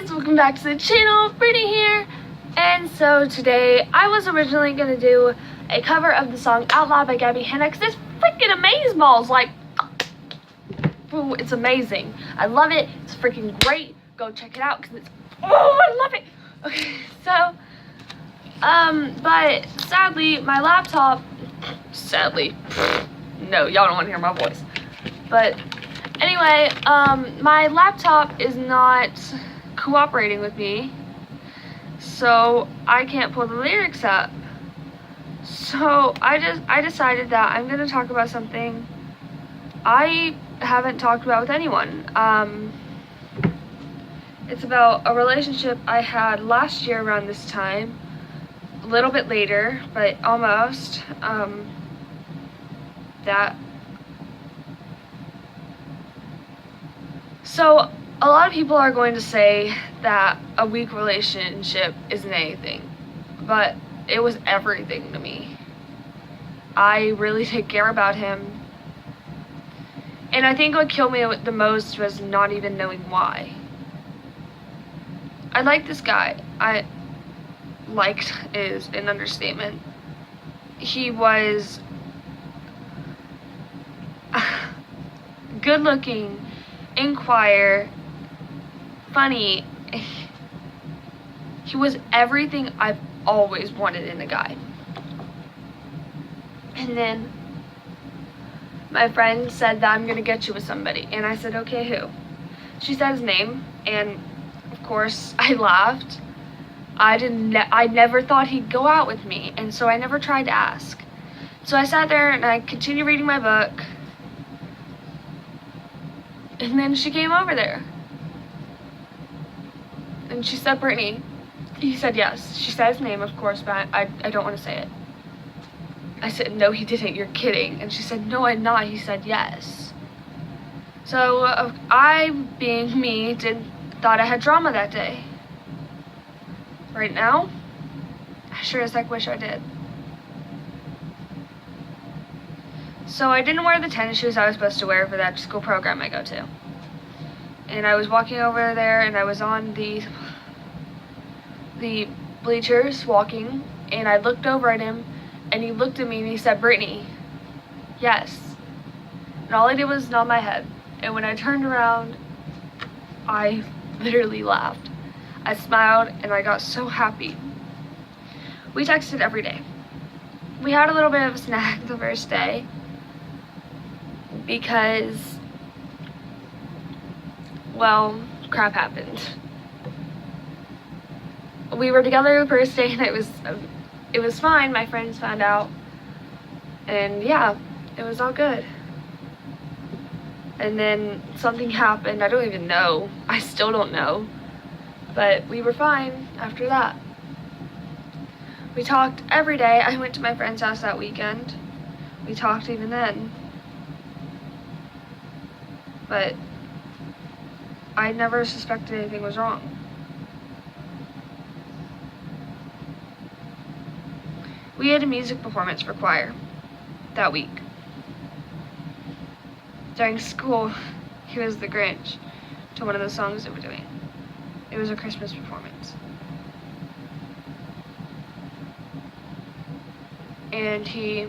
guys, welcome back to the channel. Brittany here. And so today I was originally going to do a cover of the song Out Loud by Gabby Hanna, because this freaking amazeballs, like, ooh, it's amazing. I love it. It's freaking great. Go check it out because it's, oh, I love it. Okay, so but sadly my laptop, no, y'all don't want to hear my voice, but anyway, my laptop is not cooperating with me, so I can't pull the lyrics up. So I decided that I'm gonna talk about something I haven't talked about with anyone. It's about a relationship I had last year around this time, a little bit later, but almost. So a lot of people are going to say that a weak relationship isn't anything, but it was everything to me. I really did care about him, and I think what killed me the most was not even knowing why. I liked this guy. Liked is an understatement. He was good looking, in choir, funny. He was everything I've always wanted in a guy. And then my friend said that I'm gonna get you with somebody, and I said, okay, who? She said his name, and of course I laughed. I never thought he'd go out with me, and so I never tried to ask. So I sat there and I continued reading my book, and then she came over there and she said, Brittany. He said yes. She said his name, of course, but I don't want to say it. I said, no, he didn't, you're kidding. And she said, no, I'm not. He said yes. So I, being me, thought I had drama that day. Right now, I sure as heck wish I did. So I didn't wear the tennis shoes I was supposed to wear for that school program I go to. And I was walking over there, and I was on the bleachers walking, and I looked over at him, and he looked at me and he said, Brittany. Yes. And all I did was nod my head. And when I turned around, I literally laughed. I smiled and I got so happy. We texted every day. We had a little bit of a snack the first day because, well, crap happened. We were together the first day and it was fine. My friends found out, and yeah, it was all good. And then something happened. I don't even know. I still don't know. But we were fine after that. We talked every day. I went to my friend's house that weekend. We talked even then. But I never suspected anything was wrong. We had a music performance for choir that week. During school, he was the Grinch to one of the songs that we're doing. It was a Christmas performance. And he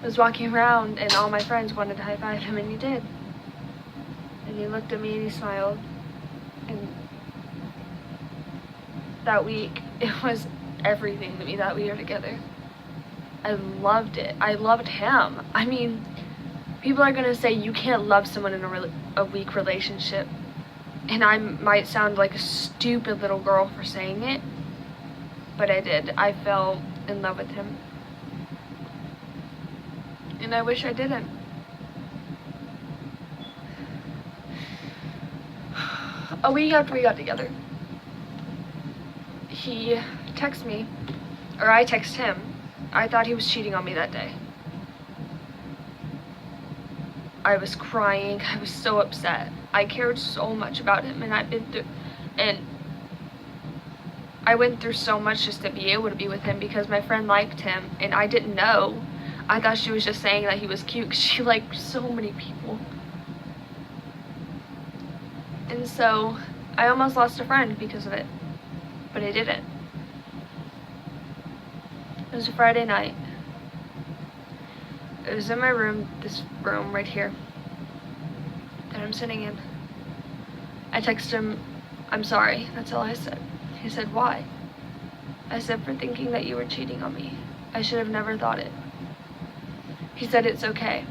was walking around, and all my friends wanted to high five him, and he did. And he looked at me and he smiled. And that week, it was everything to me that we were together. I loved it. I loved him. I mean, people are gonna say you can't love someone in a weak relationship. And I might sound like a stupid little girl for saying it, but I did. I fell in love with him. And I wish I didn't. A week after we got together, he texted me, or I texted him. I thought he was cheating on me that day. I was crying. I was so upset. I cared so much about him, and I went through so much just to be able to be with him because my friend liked him, and I didn't know. I thought she was just saying that he was cute because she liked so many people. And so I almost lost a friend because of it, but I didn't. It was a Friday night. It was in my room, this room right here that I'm sitting in. I texted him, "I'm sorry," that's all I said. He said, "Why?" I said, "For thinking that you were cheating on me. I should have never thought it." He said, "It's okay."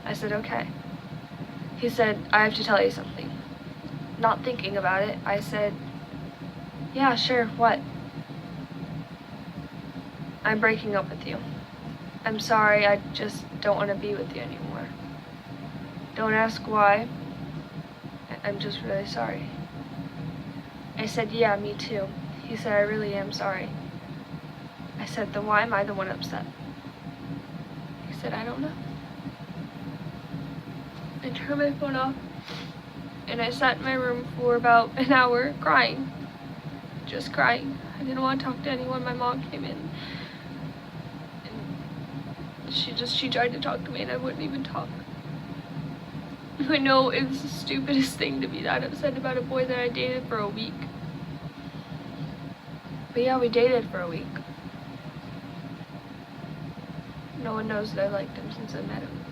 I said, "Okay." He said, "I have to tell you something." Not thinking about it, I said, "Yeah, sure, what?" "I'm breaking up with you. I'm sorry, I just don't want to be with you anymore. Don't ask why. I'm just really sorry." I said, "Yeah, me too." He said, "I really am sorry." I said, "Then why am I the one upset?" He said, "I don't know." I turned my phone off and I sat in my room for about an hour crying. Just crying. I didn't want to talk to anyone. My mom came in and she tried to talk to me and I wouldn't even talk. I know it was the stupidest thing to be that upset about a boy that I dated for a week. But yeah, we dated for a week. No one knows that I liked him since I met him.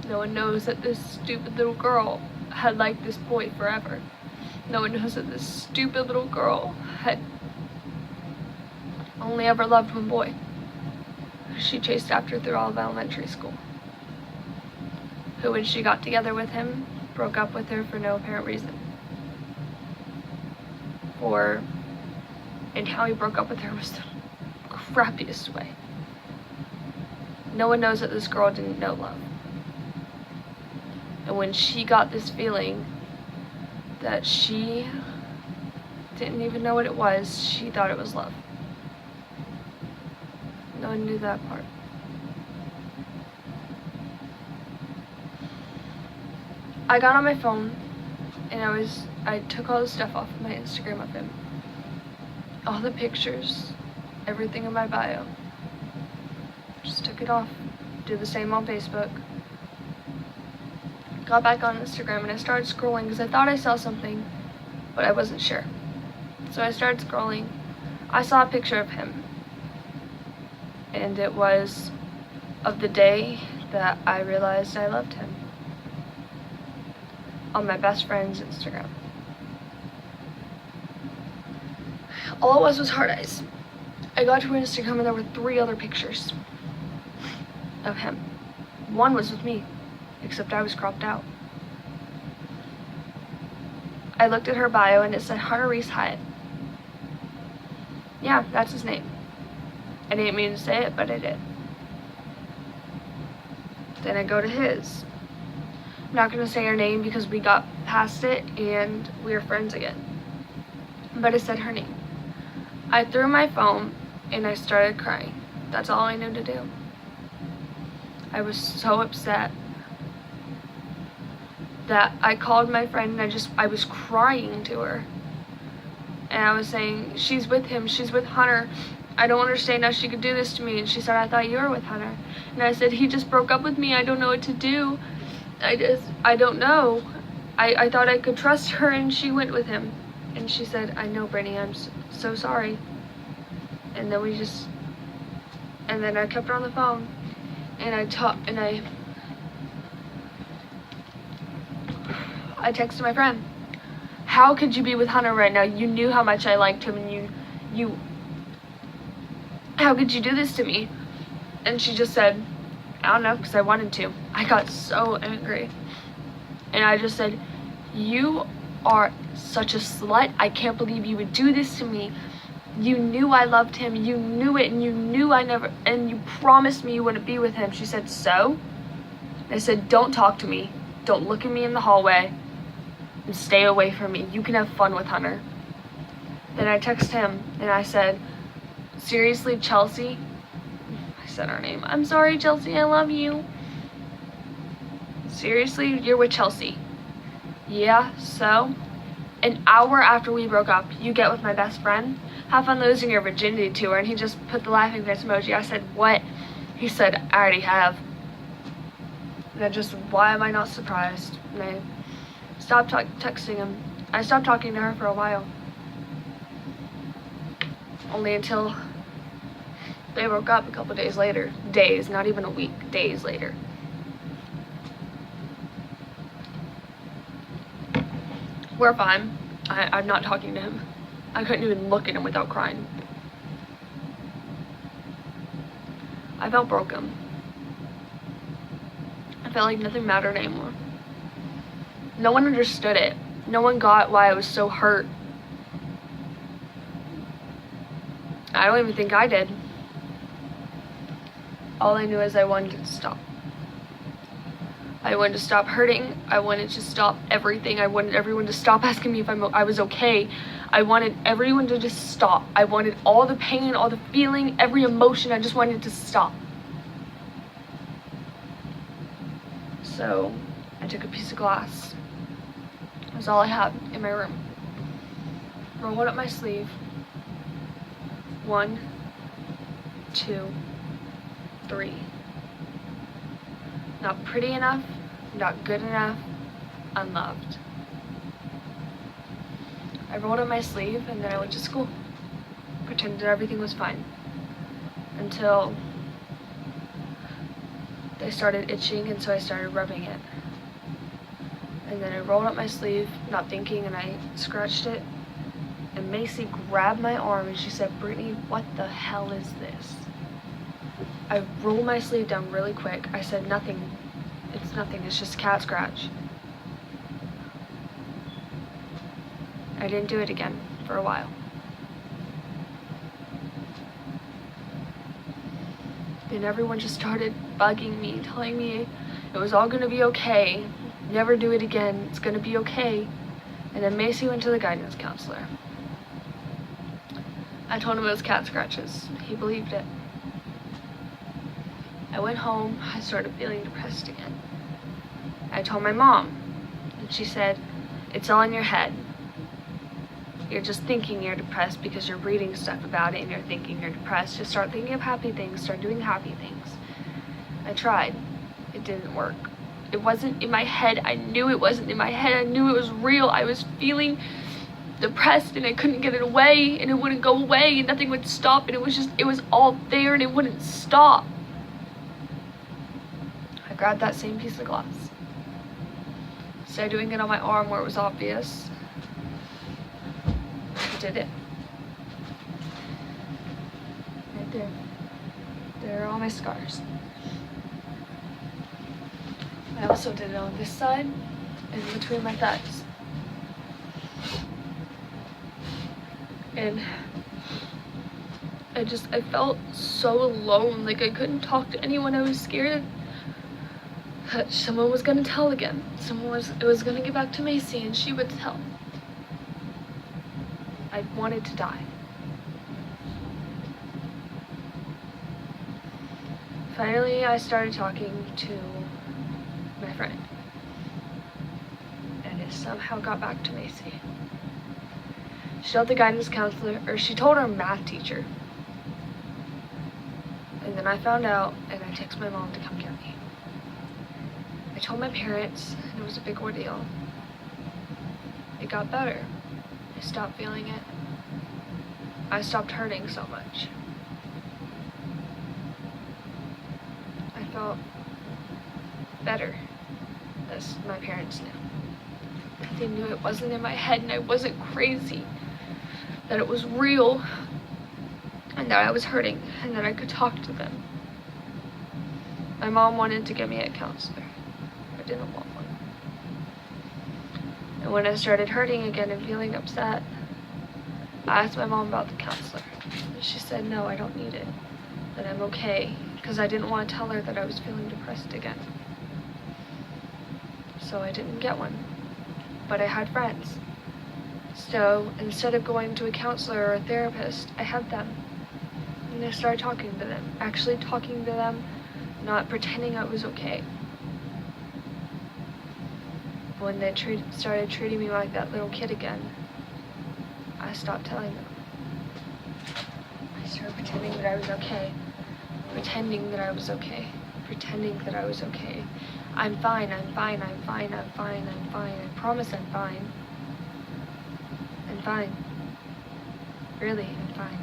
No one knows that this stupid little girl had liked this boy forever. No one knows that this stupid little girl had only ever loved one boy. She chased after through all of elementary school. Who, when she got together with him, broke up with her for no apparent reason. And how he broke up with her was the crappiest way. No one knows that this girl didn't know love. And when she got this feeling that she didn't even know what it was, she thought it was love. No one knew that part. I got on my phone and I took all the stuff off of my Instagram of him. All the pictures, everything in my bio. Just took it off. Did the same on Facebook. Got back on Instagram and I started scrolling because I thought I saw something, but I wasn't sure. So I started scrolling. I saw a picture of him. And it was of the day that I realized I loved him. On my best friend's Instagram. All it was heart eyes. I got to her Instagram and there were 3 other pictures of him. One was with me, except I was cropped out. I looked at her bio and it said Hunter Reese Hyatt. Yeah, that's his name. I didn't mean to say it, but I did. Then I go to his. I'm not gonna say her name because we got past it and we are friends again. But I said her name. I threw my phone and I started crying. That's all I knew to do. I was so upset that I called my friend and I was crying to her. And I was saying, she's with him, she's with Hunter. I don't understand how she could do this to me. And she said, "I thought you were with Hunter." And I said, "He just broke up with me. I don't know what to do. I don't know. I thought I could trust her and she went with him." And she said, "I know, Brittany, I'm so sorry." And then and then I kept her on the phone and I texted my friend, "How could you be with Hunter right now? You knew how much I liked him and you how could you do this to me?" And she just said, "I don't know, because I wanted to." I got so angry. And I just said, "You are such a slut. I can't believe you would do this to me. You knew I loved him. You knew it, and you knew and you promised me you wouldn't be with him." She said, "So?" I said, "Don't talk to me. Don't look at me in the hallway. And stay away from me. You can have fun with Hunter." Then I texted him, and I said, "Seriously, Chelsea?" I said her name. "I'm sorry, Chelsea, I love you." "Seriously, you're with Chelsea?" "Yeah, so?" "An hour after we broke up, you get with my best friend? Have fun losing your virginity to her." And he just put the laughing face emoji. I said, "What?" He said, "I already have." And I just, why am I not surprised? And I stopped texting him. I stopped talking to her for a while. Only until they broke up a couple days later. Days, not even a week, days later. We're fine. I'm not talking to him. I couldn't even look at him without crying. I felt broken. I felt like nothing mattered anymore. No one understood it. No one got why I was so hurt. I don't even think I did. All I knew is I wanted to stop. I wanted to stop hurting. I wanted to stop everything. I wanted everyone to stop asking me if I was okay. I wanted everyone to just stop. I wanted all the pain, all the feeling, every emotion. I just wanted to stop. So I took a piece of glass. It was all I had in my room. Rolled up my sleeve. 1, 2, 3. Not pretty enough, not good enough, unloved. I rolled up my sleeve and then I went to school. Pretended everything was fine. Until they started itching, and so I started rubbing it. And then I rolled up my sleeve, not thinking, and I scratched it. And Macy grabbed my arm and she said, "Brittany, what the hell is this?" I rolled my sleeve down really quick. I said, "Nothing. It's nothing. It's just a cat scratch." I didn't do it again for a while. Then everyone just started bugging me, telling me it was all gonna be okay. Never do it again. It's gonna be okay. And then Macy went to the guidance counselor. I told him it was cat scratches. He believed it. I went home. I started feeling depressed again. I told my mom, and she said, "It's all in your head. You're just thinking you're depressed because you're reading stuff about it and you're thinking you're depressed. Just start thinking of happy things. Start doing happy things." I tried. It didn't work. It wasn't in my head. I knew it wasn't in my head. I knew it was real. I was feeling depressed and I couldn't get it away, and it wouldn't go away, and nothing would stop, and it was all there and it wouldn't stop. I grabbed that same piece of glass. Instead of doing it on my arm where it was obvious, I did it. Right there. There are all my scars. I also did it on this side and between my thighs. And I felt so alone. Like I couldn't talk to anyone. I was scared that someone was gonna tell again. It was gonna get back to Macy and she would tell. I wanted to die. Finally, I started talking to my friend. And it somehow got back to Macy. She told the guidance counselor, or she told her math teacher. And then I found out, and I texted my mom to come get me. I told my parents, and it was a big ordeal. It got better. I stopped feeling it. I stopped hurting so much. I felt better, as my parents knew. They knew it wasn't in my head and I wasn't crazy. That it was real, and that I was hurting, and that I could talk to them. My mom wanted to get me a counselor. I didn't want one. And when I started hurting again and feeling upset, I asked my mom about the counselor. And she said, "No, I don't need it, that I'm okay," because I didn't want to tell her that I was feeling depressed again. So I didn't get one, but I had friends. So instead of going to a counselor or a therapist, I had them. And I started talking to them, actually talking to them, not pretending I was okay. When they started treating me like that little kid again, I stopped telling them. I started pretending that I was okay, pretending that I was okay, pretending that I was okay. I'm fine, I'm fine, I'm fine, I'm fine, I'm fine. I promise I'm fine. I'm fine. Really, I'm fine.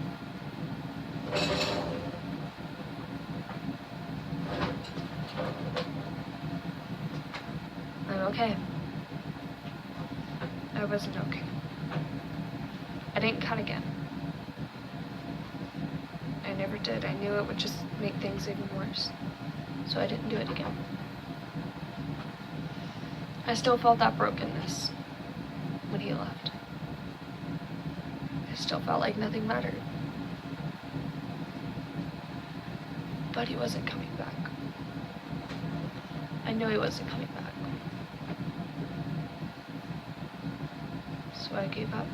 I'm okay. I wasn't okay. I didn't cut again. I never did. I knew it would just make things even worse. So I didn't do it again. I still felt that brokenness when he left. I still felt like nothing mattered. But he wasn't coming back. I knew he wasn't coming back. So I gave up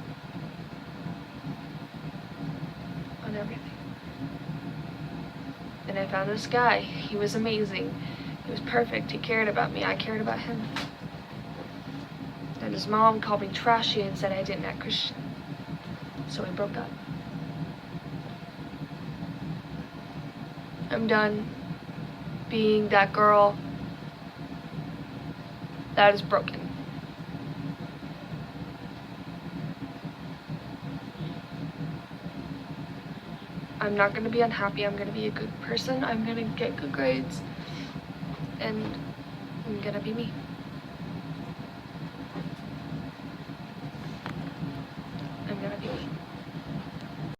on everything. And I found this guy. He was amazing. He was perfect. He cared about me. I cared about him. And his mom called me trashy and said I didn't act Christian. So we broke up. I'm done being that girl that is broken. I'm not going to be unhappy. I'm going to be a good person. I'm going to get good grades. And I'm going to be me.